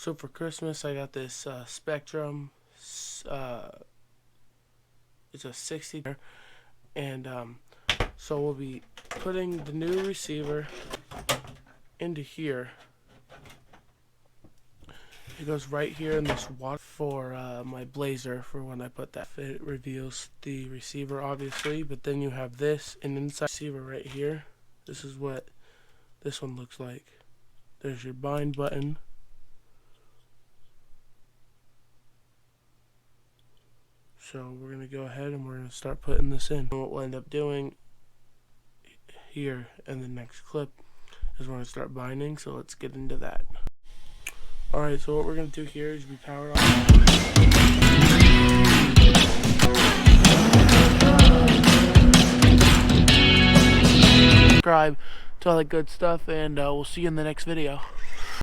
So for Christmas, I got this Spectrum. It's a 60, and so we'll be putting the new receiver into here. It goes right here in this water for my Blazer for when I put that. It reveals the receiver, obviously, but then you have this, and inside the receiver right here, this is what this one looks like. There's your bind button. So we're going to go ahead and we're going to start putting this in. What we'll end up doing here in the next clip is we're going to start binding, so let's get into that. Alright, so what we're going to do here is we power it on. Subscribe to all that good stuff, and we'll see you in the next video.